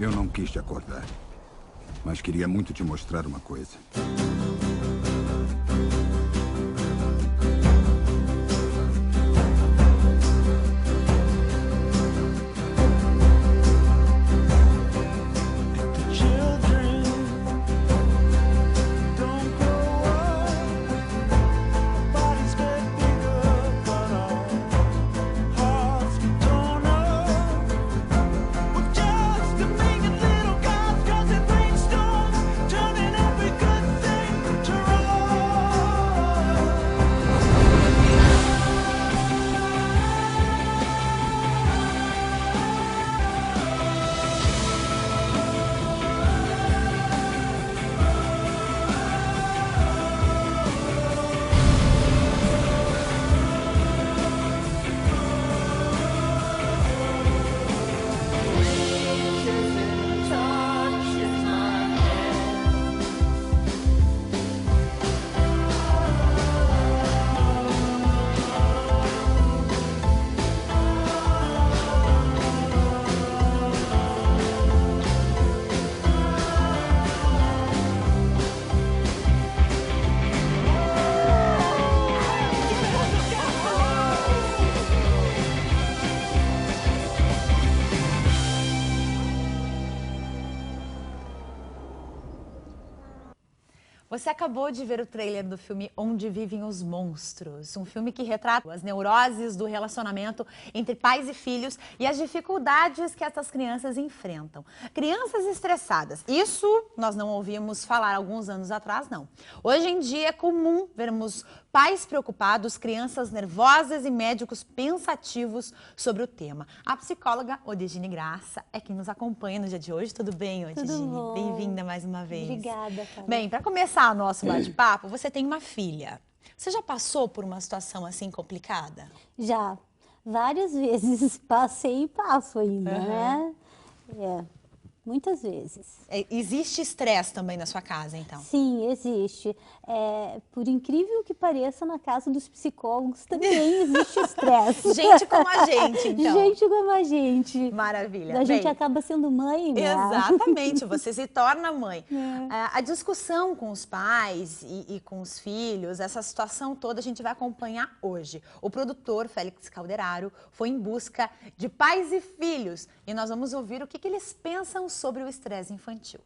Eu não quis te acordar, mas queria muito te mostrar uma coisa. Você acabou de ver o trailer do filme Onde Vivem os Monstros, um filme que retrata as neuroses do relacionamento entre pais e filhos e as dificuldades que essas crianças enfrentam. Crianças estressadas, isso nós não ouvimos falar alguns anos atrás, não. Hoje em dia é comum vermos pais preocupados, crianças nervosas e médicos pensativos sobre o tema. A psicóloga Odigine Graça é quem nos acompanha no dia de hoje. Tudo bem, Odigine? Tudo bom. Bem-vinda mais uma vez. Obrigada, Carla. Bem, para começar o nosso bate-papo, você tem uma filha. Você já passou por uma situação assim complicada? Já, várias vezes passei e passo ainda, né? Muitas vezes. Existe estresse também na sua casa, então? Sim, existe. Por incrível que pareça, na casa dos psicólogos também existe estresse. Gente como a gente, então. Gente como a gente. Maravilha. A gente acaba sendo mãe, né? Exatamente, você se torna mãe. A discussão com os pais e com os filhos, essa situação toda a gente vai acompanhar hoje. O produtor Félix Calderaro foi em busca de pais e filhos e nós vamos ouvir o que eles pensam sobre o estresse infantil.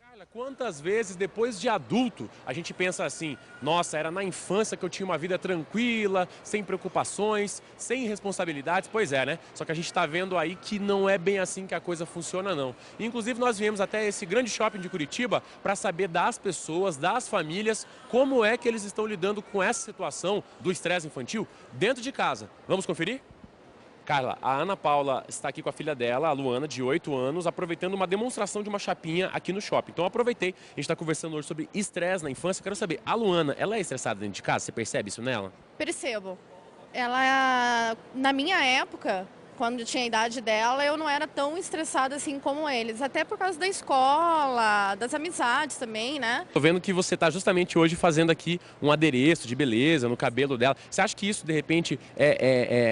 Carla, quantas vezes depois de adulto a gente pensa assim, nossa, era na infância que eu tinha uma vida tranquila, sem preocupações, sem responsabilidades? Pois é, né? Só que a gente está vendo aí que não é bem assim que a coisa funciona, não. Inclusive nós viemos até esse grande shopping de Curitiba para saber das pessoas, das famílias, como é que eles estão lidando com essa situação do estresse infantil dentro de casa. Vamos conferir? Carla, a Ana Paula está aqui com a filha dela, a Luana, de 8 anos, aproveitando uma demonstração de uma chapinha aqui no shopping. Então aproveitei, a gente está conversando hoje sobre estresse na infância. Quero saber, a Luana, ela é estressada dentro de casa? Você percebe isso nela? Percebo. Ela, na minha época, quando eu tinha a idade dela, eu não era tão estressada assim como eles. Até por causa da escola, das amizades também, né? Tô vendo que você tá justamente hoje fazendo aqui um adereço de beleza no cabelo dela. Você acha que isso, de repente,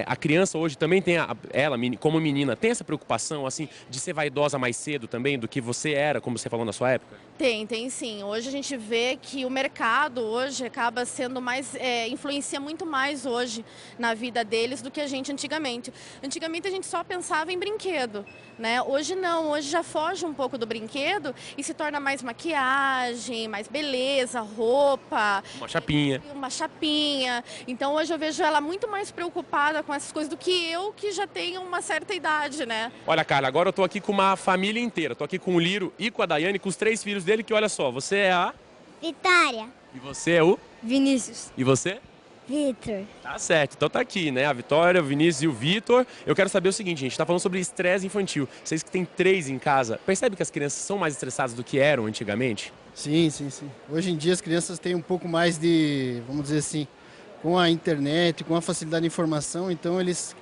a criança hoje também tem, ela como menina, tem essa preocupação, assim, de ser vaidosa mais cedo também do que você era, como você falou na sua época? Tem sim. Hoje a gente vê que o mercado hoje acaba sendo mais, influencia muito mais hoje na vida deles do que a gente antigamente. Antigamente a gente só pensava em brinquedo, né? Hoje não, hoje já foge um pouco do brinquedo e se torna mais maquiagem, mais beleza, roupa. Uma chapinha. Uma chapinha. Então hoje eu vejo ela muito mais preocupada com essas coisas do que eu, que já tenho uma certa idade, né? Olha, Carla, agora eu tô aqui com uma família inteira. Tô aqui com o Liro e com a Daiane, com os 3 filhos dele, que olha só, você é a... Vitória. E você é o... Vinícius. E você? Vitor. Tá certo, então tá aqui, né? A Vitória, o Vinícius e o Vitor. Eu quero saber o seguinte, gente, tá falando sobre estresse infantil. Vocês que têm 3 em casa, percebe que as crianças são mais estressadas do que eram antigamente? Sim. Hoje em dia as crianças têm um pouco mais de, vamos dizer assim, com a internet, com a facilidade de informação, então eles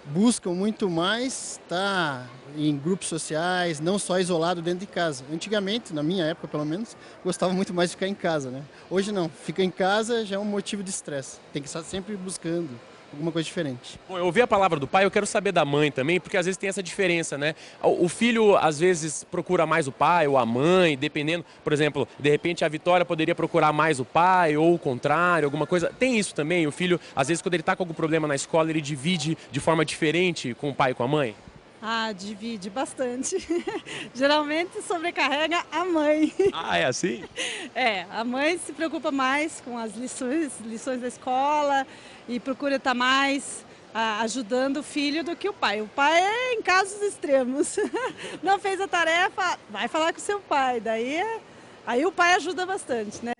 buscam muito mais estar em grupos sociais, não só isolado dentro de casa. Antigamente, na minha época pelo menos, gostava muito mais de ficar em casa, né? Hoje não, fica em casa já é um motivo de estresse. Tem que estar sempre buscando alguma coisa diferente. Bom, eu ouvi a palavra do pai, eu quero saber da mãe também, porque às vezes tem essa diferença, né? O filho, às vezes, procura mais o pai ou a mãe, dependendo. Por exemplo, de repente a Vitória poderia procurar mais o pai ou o contrário, alguma coisa. Tem isso também? O filho, às vezes, quando ele está com algum problema na escola, ele divide de forma diferente com o pai e com a mãe? Ah, divide bastante. Geralmente sobrecarrega a mãe. Ah, é assim? A mãe se preocupa mais com as lições da escola e procura estar mais ajudando o filho do que o pai. O pai é em casos extremos. Não fez a tarefa, vai falar com o seu pai. Aí o pai ajuda bastante, né?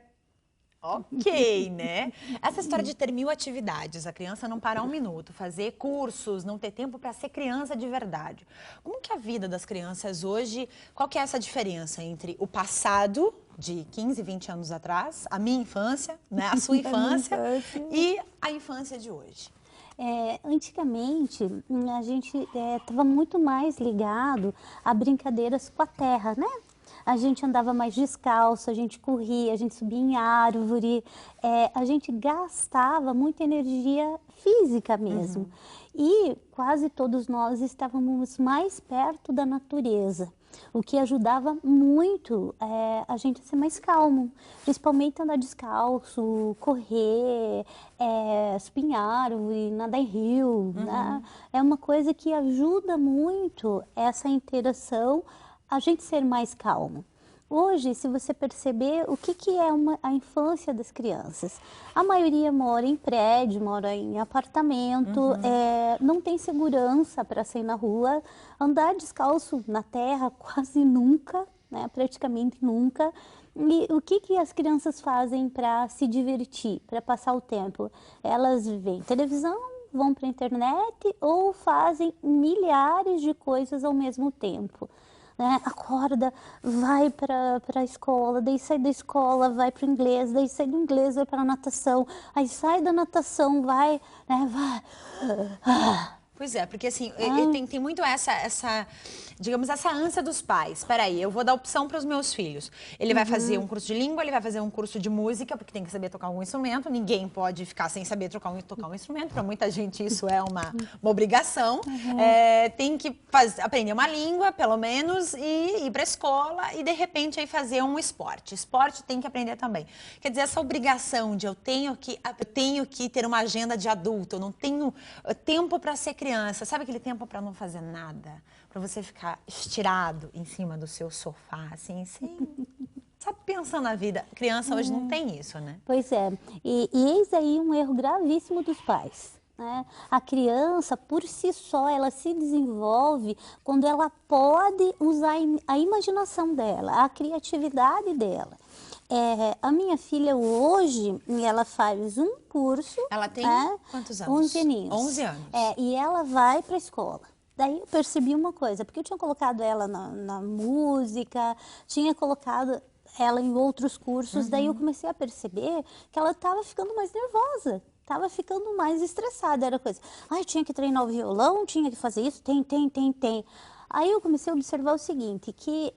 Ok, né? Essa história de ter 1000 atividades, a criança não parar um minuto, fazer cursos, não ter tempo para ser criança de verdade. Como que é a vida das crianças hoje, qual que é essa diferença entre o passado, de 15, 20 anos atrás, a minha infância, né? A sua infância e a infância de hoje? Antigamente, a gente estava muito mais ligado a brincadeiras com a terra, né? A gente andava mais descalço, a gente corria, a gente subia em árvore, a gente gastava muita energia física mesmo. E quase todos nós estávamos mais perto da natureza, o que ajudava muito a gente a ser mais calmo, principalmente andar descalço, correr, subir em árvore, nadar em rio, né? É uma coisa que ajuda muito essa interação, a gente ser mais calmo. Hoje, se você perceber, o que é a infância das crianças? A maioria mora em prédio, mora em apartamento, não tem segurança para sair na rua, andar descalço na terra quase nunca, né? Praticamente nunca. E o que as crianças fazem para se divertir, para passar o tempo? Elas veem televisão, vão para a internet ou fazem milhares de coisas ao mesmo tempo. Né? Acorda, vai para a escola, daí sai da escola, vai para o inglês, daí sai do inglês, vai para a natação, aí sai da natação, vai, né? Vai. Pois é, porque assim, tem muito digamos, essa ânsia dos pais. Espera aí, eu vou dar opção para os meus filhos. Ele vai fazer um curso de língua, ele vai fazer um curso de música, porque tem que saber tocar algum instrumento. Ninguém pode ficar sem saber tocar um instrumento. Para muita gente isso é uma obrigação. Tem que aprender uma língua, pelo menos, e ir para a escola e, de repente, aí fazer um esporte. Esporte tem que aprender também. Quer dizer, essa obrigação de eu tenho que ter uma agenda de adulto, eu não tenho tempo para ser criança. Sabe aquele tempo para não fazer nada? Para você ficar estirado em cima do seu sofá, assim, sabe, pensando na vida. Criança hoje não tem isso, né? Pois é. E eis aí um erro gravíssimo dos pais. Né? A criança, por si só, ela se desenvolve quando ela pode usar a imaginação dela, a criatividade dela. A minha filha hoje, ela faz um curso. Ela tem quantos anos? 11 aninhos. 11 anos. E ela vai para a escola. Daí eu percebi uma coisa, porque eu tinha colocado ela na música, tinha colocado ela em outros cursos, daí eu comecei a perceber que ela estava ficando mais nervosa. Estava ficando mais estressada, era coisa. Tinha que treinar o violão, tinha que fazer isso, tem. Aí eu comecei a observar o seguinte, que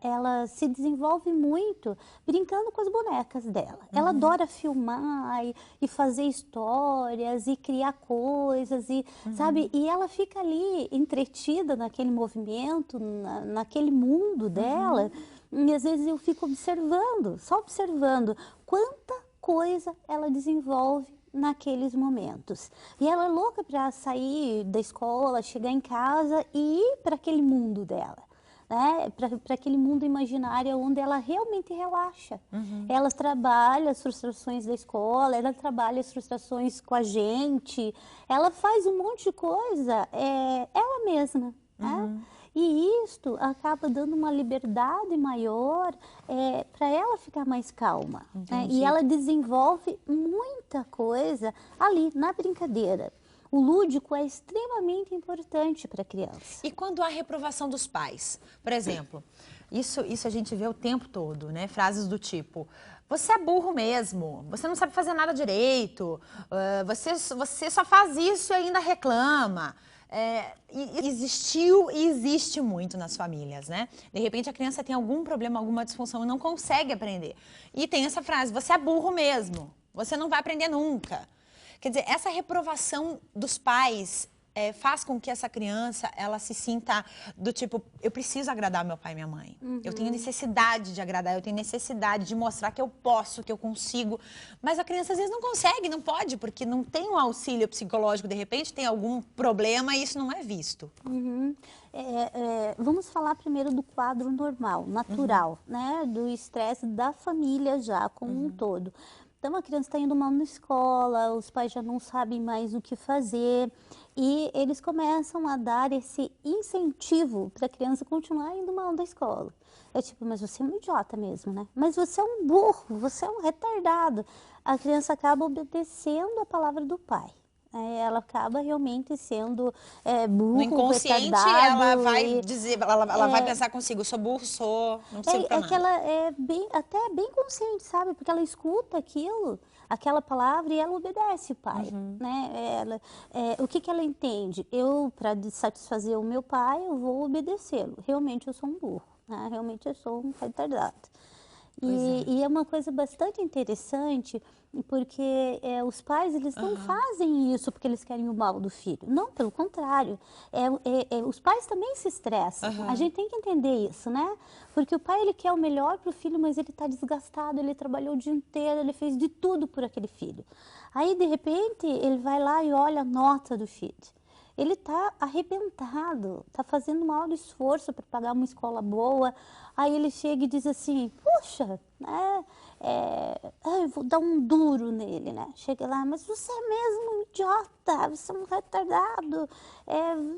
ela se desenvolve muito brincando com as bonecas dela. Ela adora filmar e fazer histórias e criar coisas, sabe? E ela fica ali entretida naquele movimento, naquele mundo dela. E às vezes eu fico observando, só observando quanta coisa ela desenvolve naqueles momentos. E ela é louca para sair da escola, chegar em casa e ir para aquele mundo dela, né? Para aquele mundo imaginário onde ela realmente relaxa. Ela trabalha as frustrações da escola, ela trabalha as frustrações com a gente, ela faz um monte de coisa, ela mesma, né? E isto acaba dando uma liberdade maior para ela ficar mais calma. Né? E ela desenvolve muita coisa ali na brincadeira. O lúdico é extremamente importante para a criança. E quando há reprovação dos pais? Por exemplo, isso a gente vê o tempo todo, né? Frases do tipo: você é burro mesmo, você não sabe fazer nada direito, você só faz isso e ainda reclama. Existiu e existe muito nas famílias, né? De repente a criança tem algum problema, alguma disfunção e não consegue aprender. E tem essa frase: você é burro mesmo, você não vai aprender nunca. Quer dizer, essa reprovação dos pais faz com que essa criança, ela se sinta do tipo, eu preciso agradar meu pai e minha mãe. Eu tenho necessidade de agradar, eu tenho necessidade de mostrar que eu posso, que eu consigo. Mas a criança às vezes não consegue, não pode, porque não tem um auxílio psicológico, de repente tem algum problema e isso não é visto. Vamos falar primeiro do quadro normal, natural, né? Do estresse da família já, como um todo. Então, a criança está indo mal na escola, os pais já não sabem mais o que fazer e eles começam a dar esse incentivo para a criança continuar indo mal na escola. É tipo, mas você é um idiota mesmo, né? Mas você é um burro, você é um retardado. A criança acaba obedecendo a palavra do pai. Ela acaba realmente sendo burro, no inconsciente, retardado. Ela vai dizer, ela vai pensar consigo, sou burro, não sirvo pra nada. Que ela é até bem consciente, sabe? Porque ela escuta aquela palavra e ela obedece o pai, né? O que ela entende? Eu, para satisfazer o meu pai, eu vou obedecê-lo. Realmente eu sou um burro, né? Realmente eu sou um retardado. E é uma coisa bastante interessante, porque os pais, eles não fazem isso porque eles querem o mal do filho. Não, pelo contrário. Os pais também se estressam. A gente tem que entender isso, né? Porque o pai, ele quer o melhor para o filho, mas ele está desgastado, ele trabalhou o dia inteiro, ele fez de tudo por aquele filho. Aí, de repente, ele vai lá e olha a nota do filho. Ele está arrebentado, está fazendo um maior esforço para pagar uma escola boa. Aí ele chega e diz assim, puxa, né, eu vou dar um duro nele, né? Chega lá, mas você é mesmo um idiota, você é um retardado,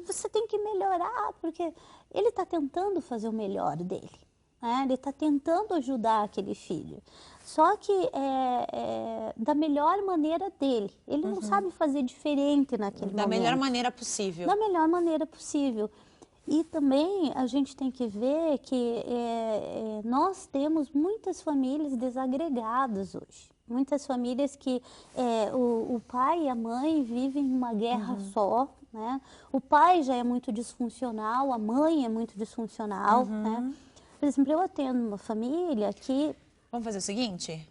você tem que melhorar, porque ele está tentando fazer o melhor dele. Ele está tentando ajudar aquele filho, só que da melhor maneira dele. Ele não sabe fazer diferente naquele momento. Da melhor maneira possível. Da melhor maneira possível. E também a gente tem que ver que nós temos muitas famílias desagregadas hoje. Muitas famílias que o pai e a mãe vivem uma guerra só, né? O pai já é muito disfuncional, a mãe é muito disfuncional, né? Por exemplo, eu atendo uma família que... Vamos fazer o seguinte?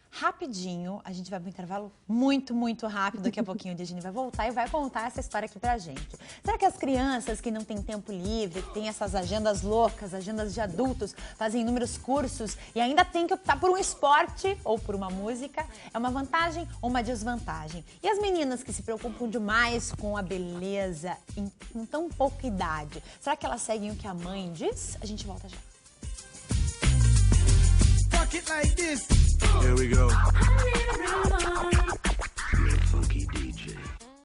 Rapidinho, a gente vai para um intervalo muito, muito rápido. Daqui a pouquinho o Digini vai voltar e vai contar essa história aqui pra gente. Será que as crianças que não têm tempo livre, que têm essas agendas loucas, agendas de adultos, fazem inúmeros cursos e ainda tem que optar por um esporte ou por uma música, é uma vantagem ou uma desvantagem? E as meninas que se preocupam demais com a beleza com tão pouca idade, será que elas seguem o que a mãe diz? A gente volta já. Here we go.